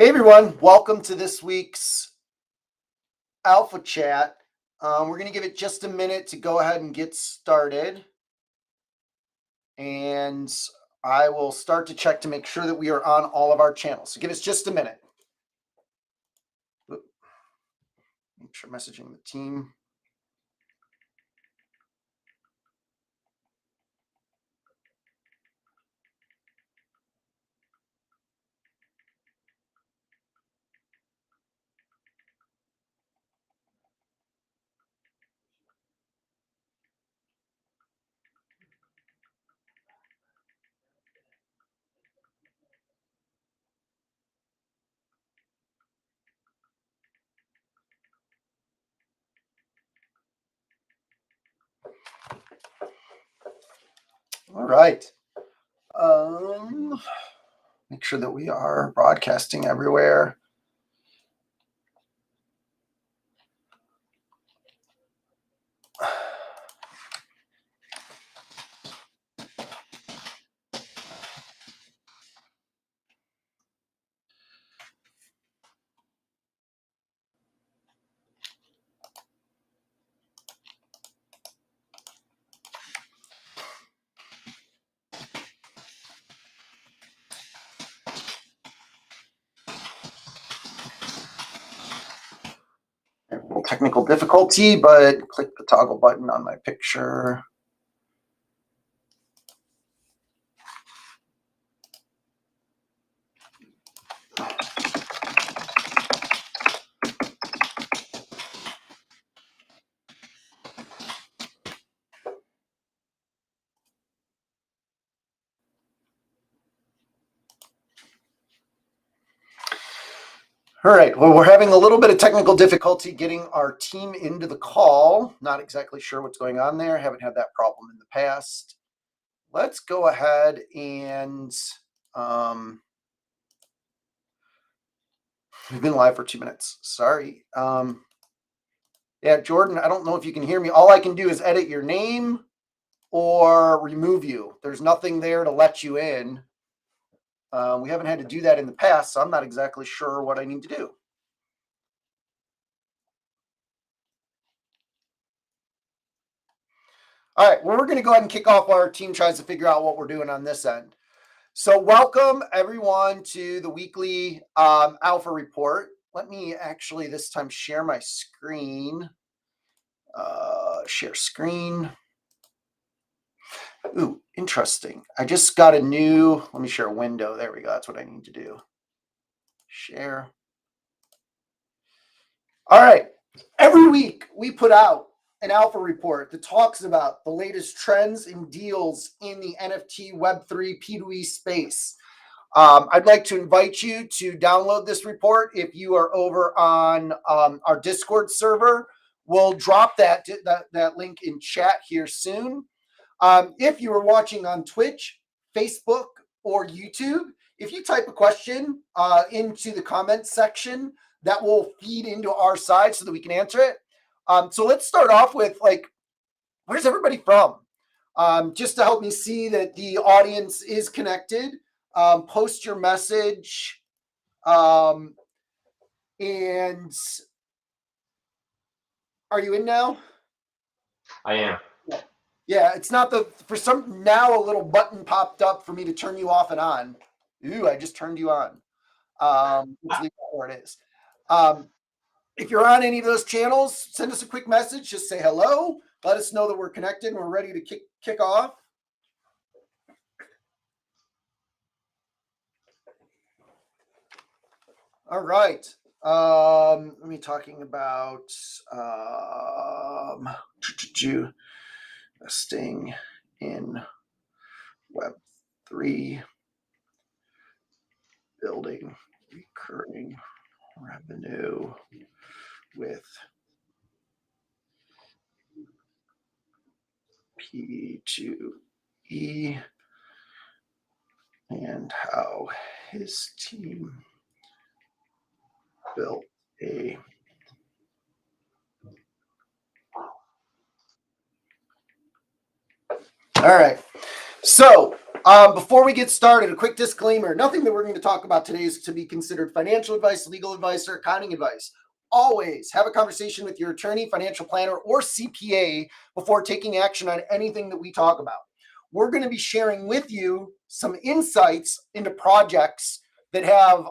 Hey everyone, welcome to this week's Alpha Chat. We're going to give it just a minute to go ahead and get started. And I will start to check to make sure that we are on all of our channels. So give us just a minute. Make sure messaging the team. All right. Make sure that we are broadcasting everywhere. A little technical difficulty, but click the toggle button on my picture. All right, well, we're having a little bit of technical difficulty getting our team into the call. Not exactly sure what's going on there. Haven't had that problem in the past. Let's go ahead and we've been live for 2 minutes. Sorry. Yeah, Jordan, I don't know if you can hear me. All I can do is edit your name or remove you. There's nothing there to let you in. We haven't had to do that in the past, so I'm not exactly sure what I need to do. All right, well, we're going to go ahead and kick off while our team tries to figure out what we're doing on this end. So welcome, everyone, to the weekly Alpha Report. Let me actually this time share my screen. Share screen. Ooh, interesting. I just got a new, let me share a window. There we go. That's what I need to do. Share. All right. Every week we put out an Alpha Report that talks about the latest trends and deals in the NFT Web3 P2E space. I'd like to invite you to download this report if you are over on our Discord server. We'll drop that link in chat here soon. If you are watching on Twitch, Facebook, or YouTube, if you type a question into the comments section, that will feed into our side so that we can answer it. So let's start off with, like, where's everybody from? Just to help me see that the audience is connected, post your message. And are you in now? I am. Yeah, it's not for some, now a little button popped up for me to turn you off and on. Ooh, I just turned you on. Let's leave that where it is. If you're on any of those channels, send us a quick message. Just say hello. Let us know that we're connected and we're ready to kick off. All right. Let me talking about investing in Web3, building recurring revenue with P2E and how his team built a all right. So, before we get started, a quick disclaimer. Nothing that we're going to talk about today is to be considered financial advice, legal advice, or accounting advice. Always have a conversation with your attorney, financial planner, or CPA before taking action on anything that we talk about. We're going to be sharing with you some insights into projects that have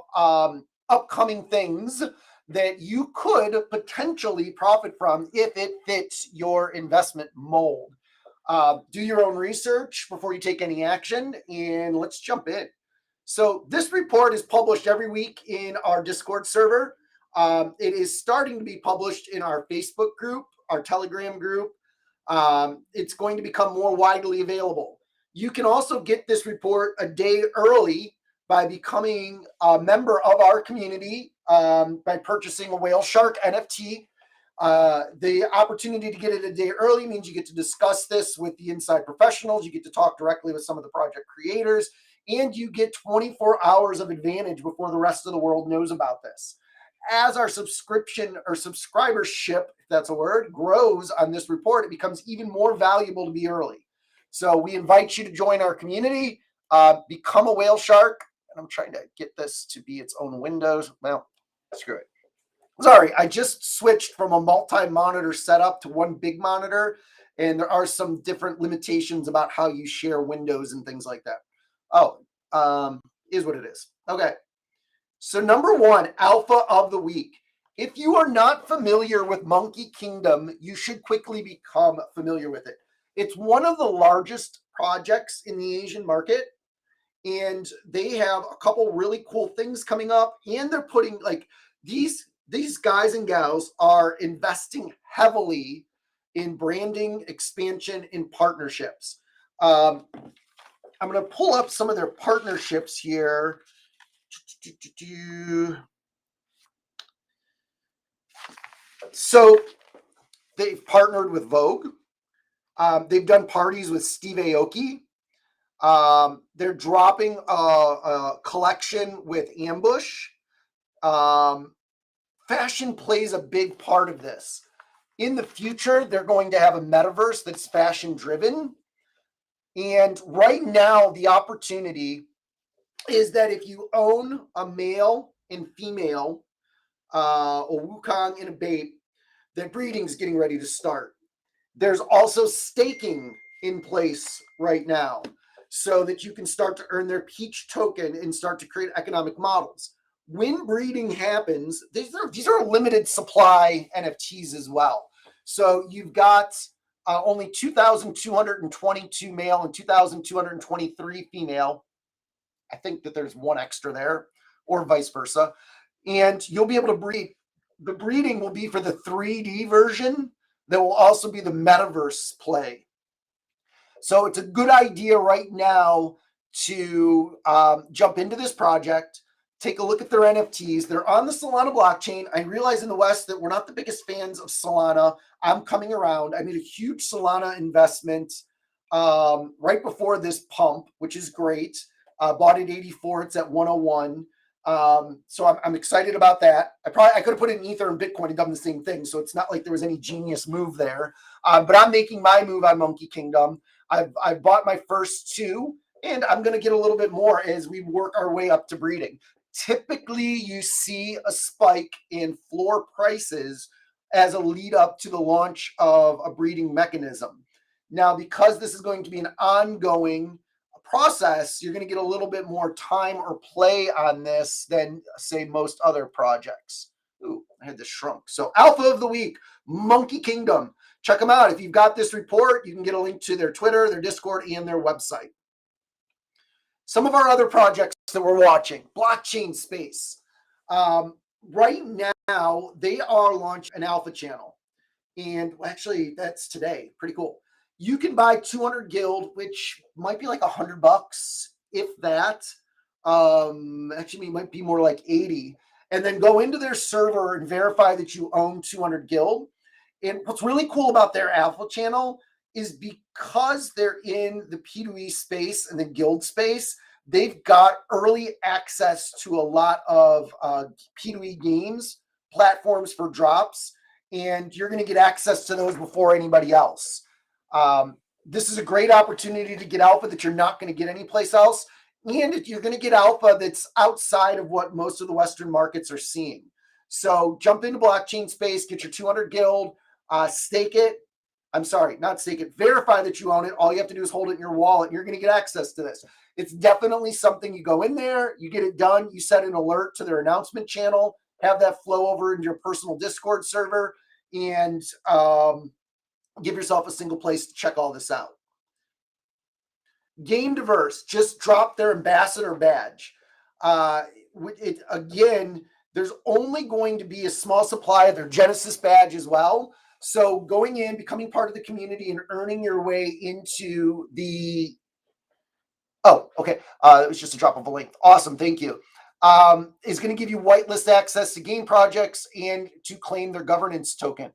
upcoming things that you could potentially profit from if it fits your investment mold. Do your own research before you take any action, and let's jump in. So this report is published every week in our Discord server. It is starting to be published in our Facebook group, our Telegram group. It's going to become more widely available. You can also get this report a day early by becoming a member of our community by purchasing a whale shark NFT. The opportunity to get it a day early means you get to discuss this with the inside professionals. You get to talk directly with some of the project creators, and you get 24 hours of advantage before the rest of the world knows about this. As our subscription or subscribership, if that's a word, grows on this report, it becomes even more valuable to be early. So we invite you to join our community, become a whale shark. And I'm trying to get this to be its own windows. Well, screw it. Sorry, I just switched from a multi-monitor setup to one big monitor, and there are some different limitations about how you share windows and things like that. Oh, is what it is. Okay. So number one, alpha of the week. If you are not familiar with Monkey Kingdom, you should quickly become familiar with it. It's one of the largest projects in the Asian market, and they have a couple really cool things coming up, and they're putting like these guys and gals are investing heavily in branding, expansion, and partnerships. I'm going to pull up some of their partnerships here. So they've partnered with Vogue. They've done parties with Steve Aoki. They're dropping a collection with Ambush. Fashion plays a big part of this. In the future, they're going to have a metaverse that's fashion driven. And right now, the opportunity is that if you own a male and female, a Wukong and a Bape, that breeding's getting ready to start. There's also staking in place right now so that you can start to earn their Peach token and start to create economic models. When breeding happens, these are limited supply NFTs as well. So you've got only 2,222 male and 2,223 female. I think that there's one extra there, or vice versa. And you'll be able to breed. The breeding will be for the 3D version. That will also be the metaverse play. So it's a good idea right now to jump into this project. Take a look at their NFTs. They're on the Solana blockchain. I realize in the West that we're not the biggest fans of Solana. I'm coming around. I made a huge Solana investment right before this pump, which is great. Bought at 84. It's at 101. So I'm excited about that. I could have put in Ether and Bitcoin and done the same thing. So it's not like there was any genius move there. But I'm making my move on Monkey Kingdom. I've bought my first two, and I'm going to get a little bit more as we work our way up to breeding. Typically, you see a spike in floor prices as a lead up to the launch of a breeding mechanism. Now, because this is going to be an ongoing process, you're going to get a little bit more time or play on this than, say, most other projects. Ooh, I had this shrunk. So alpha of the week, Monkey Kingdom. Check them out. If you've got this report, you can get a link to their Twitter, their Discord, and their website. Some of our other projects that we're watching, blockchain space. Right now, they are launching an alpha channel. And actually, that's today. Pretty cool. You can buy 200 guild, which might be like $100, if that. Actually, it might be more like 80. And then go into their server and verify that you own 200 guild. And what's really cool about their alpha channel is because they're in the P2E space and the guild space, they've got early access to a lot of P2E games, platforms for drops, and you're going to get access to those before anybody else. This is a great opportunity to get alpha that you're not going to get anyplace else. And you're going to get alpha that's outside of what most of the Western markets are seeing. So jump into blockchain space, get your 200 guild, stake it. I'm sorry, not stake it. Verify that you own it. All you have to do is hold it in your wallet, and you're going to get access to this. It's definitely something you go in there, you get it done, you set an alert to their announcement channel, have that flow over into your personal Discord server, and give yourself a single place to check all this out. Game Diverse just dropped their ambassador badge. Again, there's only going to be a small supply of their Genesis badge as well. So going in, becoming part of the community, and earning your way into the... Oh, okay. It was just a drop of a link. Awesome. Thank you. Is going to give you whitelist access to game projects and to claim their governance token.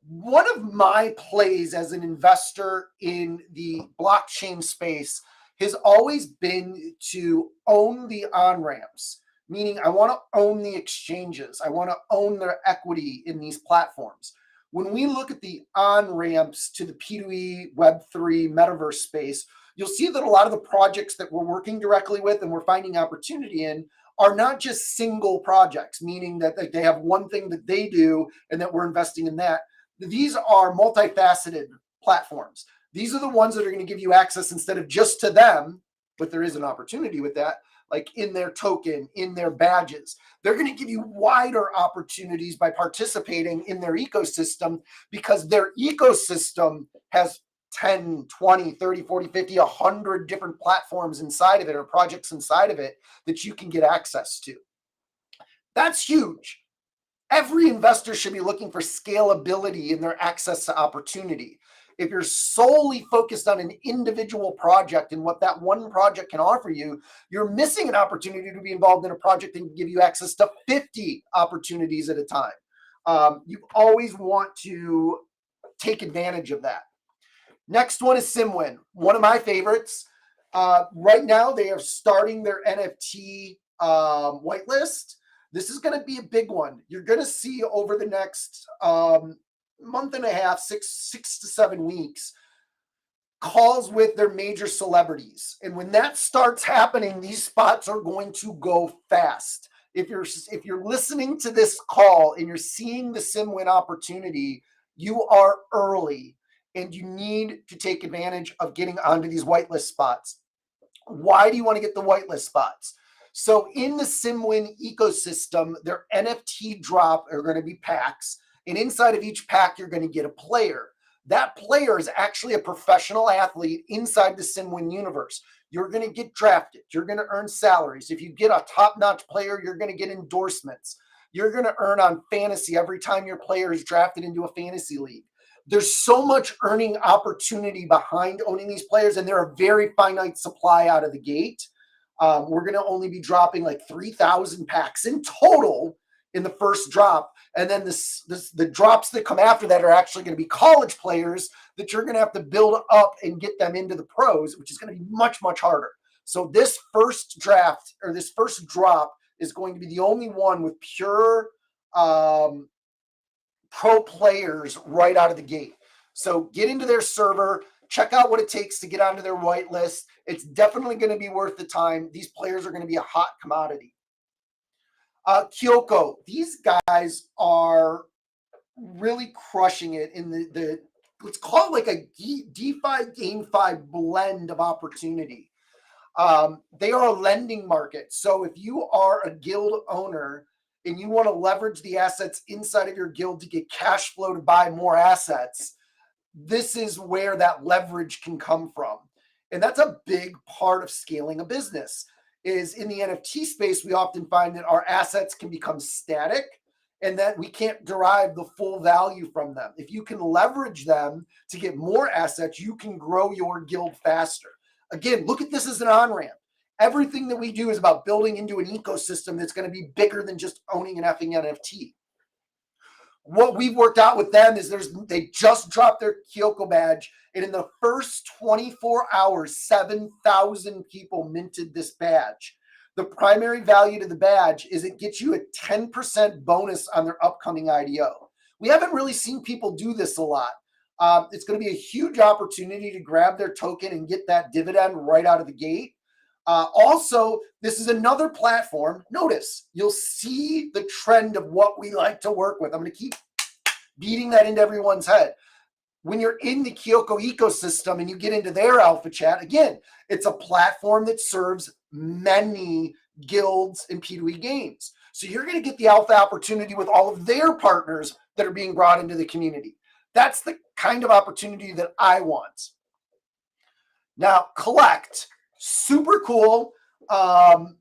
One of my plays as an investor in the blockchain space has always been to own the on-ramps, meaning I want to own the exchanges. I want to own their equity in these platforms. When we look at the on-ramps to the P2E, Web3, metaverse space, you'll see that a lot of the projects that we're working directly with and we're finding opportunity in are not just single projects, meaning that they have one thing that they do and that we're investing in that. These are multifaceted platforms. These are the ones that are going to give you access instead of just to them, but there is an opportunity with that, like in their token, in their badges. They're going to give you wider opportunities by participating in their ecosystem, because their ecosystem has 10, 20, 30, 40, 50, 100 different platforms inside of it, or projects inside of it that you can get access to. That's huge. Every investor should be looking for scalability in their access to opportunity. If you're solely focused on an individual project and what that one project can offer you, you're missing an opportunity to be involved in a project that can give you access to 50 opportunities at a time. You always want to take advantage of that. Next one is SimWin, one of my favorites. Right now, they are starting their NFT whitelist. This is going to be a big one. You're going to see over the next month and a half, six to 7 weeks, calls with their major celebrities. And when that starts happening, these spots are going to go fast. If you're listening to this call and you're seeing the SimWin opportunity, you are early and you need to take advantage of getting onto these whitelist spots. Why do you want to get the whitelist spots? So in the SimWin ecosystem, their NFT drop are going to be packs. And inside of each pack, you're going to get a player. That player is actually a professional athlete inside the SimWin universe. You're going to get drafted. You're going to earn salaries. If you get a top-notch player, you're going to get endorsements. You're going to earn on fantasy every time your player is drafted into a fantasy league. There's so much earning opportunity behind owning these players, and they're a very finite supply out of the gate. We're going to only be dropping like 3,000 packs in total in the first drop. And then the drops that come after that are actually going to be college players that you're going to have to build up and get them into the pros, which is going to be much, much harder. So this first draft, or this first drop, is going to be the only one with pure pro players right out of the gate. So get into their server, check out what it takes to get onto their whitelist. It's definitely going to be worth the time. These players are going to be a hot commodity. Kyoko, these guys are really crushing it in the let's call it like a DeFi, GameFi blend of opportunity. They are a lending market. So if you are a guild owner and you want to leverage the assets inside of your guild to get cash flow to buy more assets, this is where that leverage can come from. And that's a big part of scaling a business. Is in the NFT space, we often find that our assets can become static and that we can't derive the full value from them. If you can leverage them to get more assets, you can grow your guild faster. Again, look at this as an on-ramp. Everything that we do is about building into an ecosystem that's going to be bigger than just owning an effing NFT. What we've worked out with them is they just dropped their Kyoko badge, and in the first 24 hours, 7,000 people minted this badge. The primary value to the badge is it gets you a 10% bonus on their upcoming IDO. We haven't really seen people do this a lot. It's going to be a huge opportunity to grab their token and get that dividend right out of the gate. Also, this is another platform. Notice, you'll see the trend of what we like to work with. I'm going to keep beating that into everyone's head. When you're in the Kyoko ecosystem and you get into their alpha chat, again, it's a platform that serves many guilds and P2E games. So you're going to get the alpha opportunity with all of their partners that are being brought into the community. That's the kind of opportunity that I want. Now, collect, super cool. And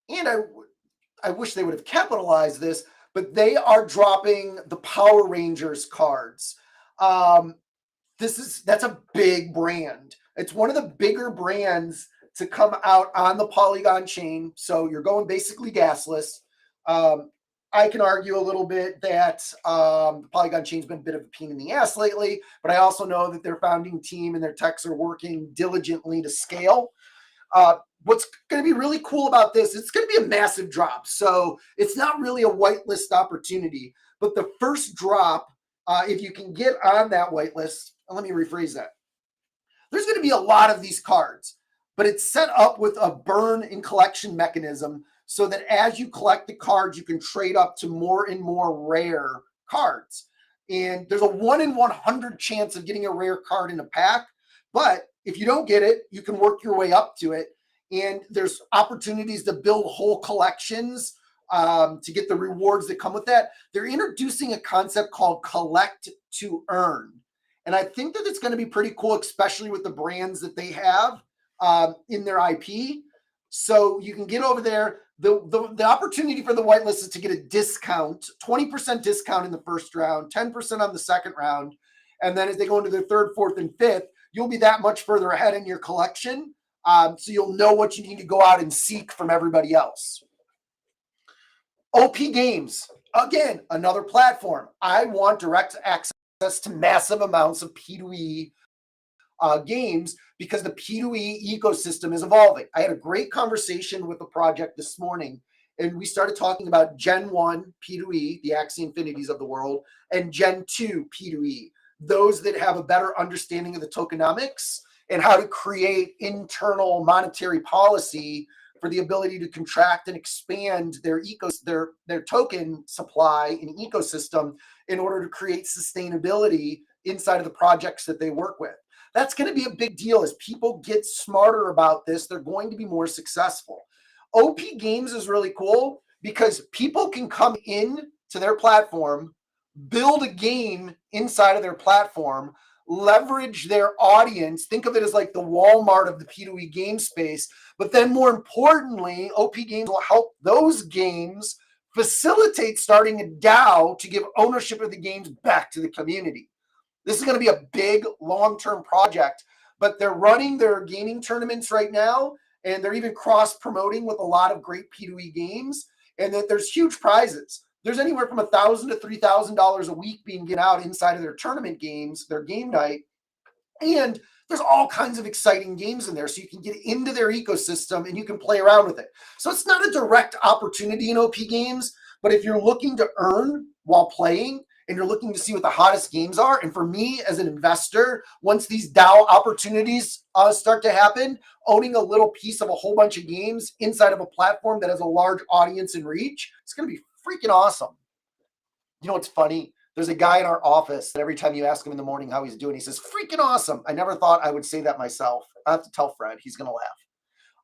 I wish they would have capitalized this, but they are dropping the Power Rangers cards. That's a big brand. It's one of the bigger brands to come out on the Polygon chain. So you're going basically gasless. I can argue a little bit that the Polygon chain's been a bit of a pain in the ass lately, but I also know that their founding team and their techs are working diligently to scale. What's going to be really cool about this, it's going to be a massive drop. So it's not really a whitelist opportunity, but the first drop, if you can get on that whitelist, let me rephrase that. There's going to be a lot of these cards, but it's set up with a burn and collection mechanism so that as you collect the cards, you can trade up to more and more rare cards. And there's a 1 in 100 chance of getting a rare card in a pack. But if you don't get it, you can work your way up to it. And there's opportunities to build whole collections to get the rewards that come with that. They're introducing a concept called collect to earn. And I think that it's going to be pretty cool, especially with the brands that they have in their IP. So you can get over there. The opportunity for the whitelist is to get a discount, 20% discount in the first round, 10% on the second round. And then as they go into their third, fourth, and fifth, you'll be that much further ahead in your collection. So you'll know what you need to go out and seek from everybody else. OP Games, again, another platform. I want direct access to massive amounts of P2E games because the P2E ecosystem is evolving. I had a great conversation with the project this morning, and we started talking about Gen 1 P2E, the Axie Infinities of the world, and Gen 2 P2E, those that have a better understanding of the tokenomics and how to create internal monetary policy for the ability to contract and expand their token supply and ecosystem in order to create sustainability inside of the projects that they work with. That's going to be a big deal. As people get smarter about this, they're going to be more successful. OP Games is really cool because people can come in to their platform, build a game inside of their platform, leverage their audience. Think of it as like the Walmart of the P2E game space. But then more importantly, OP Games will help those games facilitate starting a DAO to give ownership of the games back to the community. This is going to be a big long-term project, but they're running their gaming tournaments right now, and they're even cross-promoting with a lot of great P2E games, and that there's huge prizes. There's anywhere from $1,000 to $3,000 a week being given out inside of their tournament games, their game night, and there's all kinds of exciting games in there, so you can get into their ecosystem and you can play around with it. So it's not a direct opportunity in OP Games, but if you're looking to earn while playing and you're looking to see what the hottest games are, and for me as an investor, once these DAO opportunities start to happen, owning a little piece of a whole bunch of games inside of a platform that has a large audience and reach, it's going to be freaking awesome. You know what's funny? There's a guy in our office that every time you ask him in the morning how he's doing, he says, freaking awesome. I never thought I would say that myself. I have to tell Fred. He's going to laugh.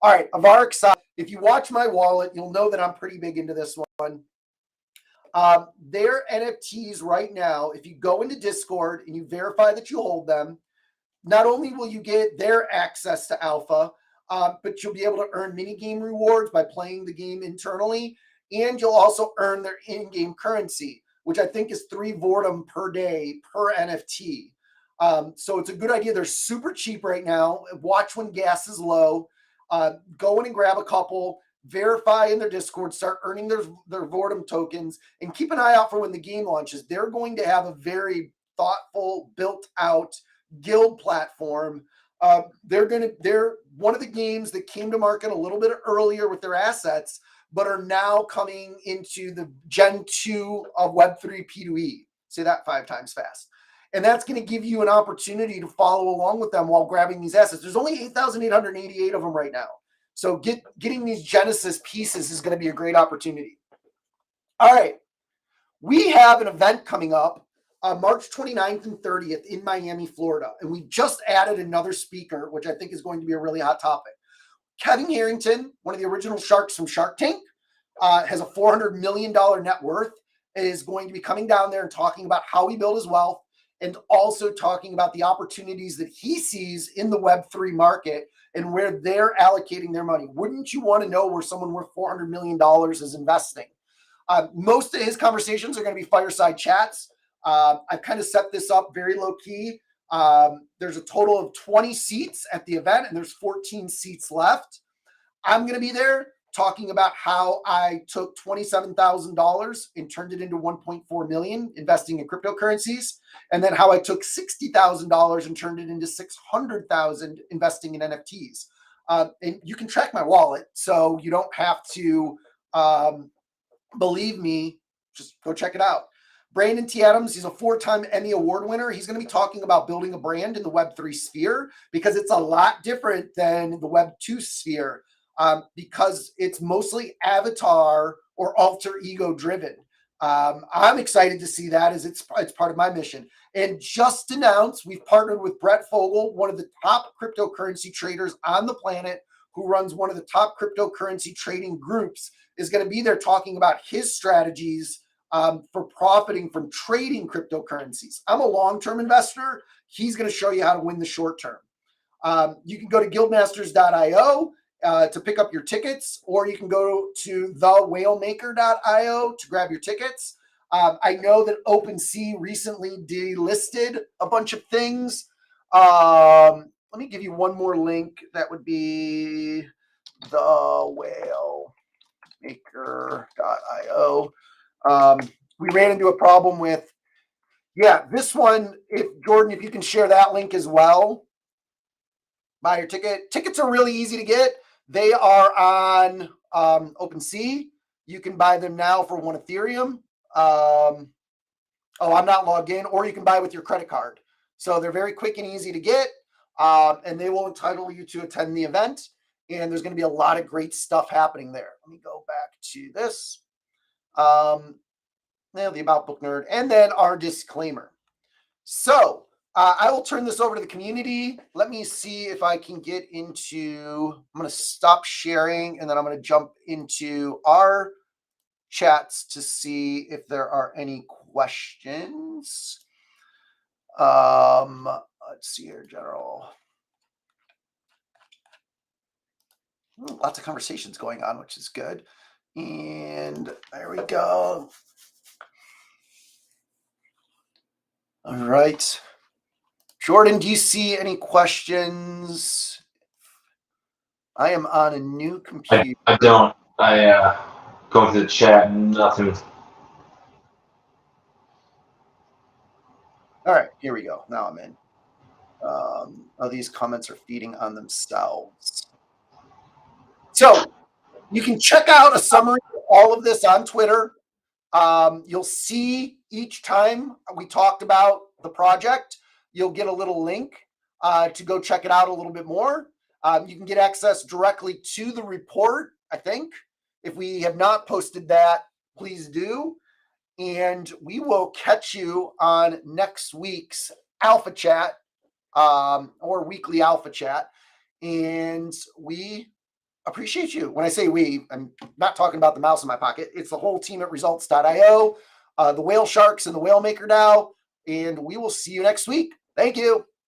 All right, Avaric side. If you watch my wallet, you'll know that I'm pretty big into this one. Their NFTs right now, if you go into Discord and you verify that you hold them, not only will you get their access to alpha, but you'll be able to earn mini game rewards by playing the game internally, and you'll also earn their in-game currency, which I think is 3 Vortum per day per NFT. So it's a good idea. They're super cheap right now. Watch when gas is low. Go in and grab a couple, verify in their Discord, start earning their Vortum tokens, and keep an eye out for when the game launches. They're going to have a very thoughtful, built-out guild platform. They're one of the games that came to market a little bit earlier with their assets, but are now coming into the Gen 2 of Web3 P2E. Say that 5 times fast. And that's going to give you an opportunity to follow along with them while grabbing these assets. There's only 8,888 of them right now. So getting these Genesis pieces is going to be a great opportunity. All right. We have an event coming up March 29th and 30th in Miami, Florida. And we just added another speaker, which I think is going to be a really hot topic. Kevin Harrington, one of the original sharks from Shark Tank, has a $400 million net worth, is going to be coming down there and talking about how he built his wealth and also talking about the opportunities that he sees in the Web3 market and where they're allocating their money. Wouldn't you want to know where someone worth $400 million is investing? Most of his conversations are going to be fireside chats. I've kind of set this up very low key. There's a total of 20 seats at the event, and there's 14 seats left. I'm going to be there talking about how I took $27,000 and turned it into 1.4 million investing in cryptocurrencies, and then how I took $60,000 and turned it into 600,000 investing in NFTs. And you can track my wallet, so you don't have to believe me. Just go check it out. Brandon T. Adams, he's a 4-time Emmy Award winner. He's going to be talking about building a brand in the Web3 sphere because it's a lot different than the Web2 sphere because it's mostly avatar or alter ego driven. I'm excited to see that as it's part of my mission. And just announced, we've partnered with Brett Fogel, one of the top cryptocurrency traders on the planet, who runs one of the top cryptocurrency trading groups, is going to be there talking about his strategies for profiting from trading cryptocurrencies. I'm a long-term investor. He's going to show you how to win the short term. You can go to guildmasters.io to pick up your tickets, or you can go to thewhalemaker.io to grab your tickets. I know that OpenSea recently delisted a bunch of things. Let me give you one more link. That would be thewhalemaker.io. We ran into a problem with, this one. If Jordan, if you can share that link as well, buy your ticket. Tickets are really easy to get. They are on OpenSea. You can buy them now for 1 Ethereum. I'm not logged in, or you can buy with your credit card. So they're very quick and easy to get, and they will entitle you to attend the event. And there's going to be a lot of great stuff happening there. Let me go back to this. The About Booknerd, and then our disclaimer. So I will turn this over to the community. Let me see if I can get into, I'm going to stop sharing, and then I'm going to jump into our chats to see if there are any questions. Let's see here, general. Lots of conversations going on, which is good. And there we go. All right. Jordan, do you see any questions? I am on a new computer. I don't. I go into the chat, nothing. All right, here we go. Now I'm in. These comments are feeding on themselves. So you can check out a summary of all of this on Twitter. You'll see each time we talked about the project, you'll get a little link to go check it out a little bit more. You can get access directly to the report, I think. If we have not posted that, please do. And we will catch you on next week's Alpha Chat or weekly Alpha Chat. And we appreciate you. When I say we, I'm not talking about the mouse in my pocket. It's the whole team at results.io, the Whale Sharks and the Whale Maker now. And we will see you next week. Thank you.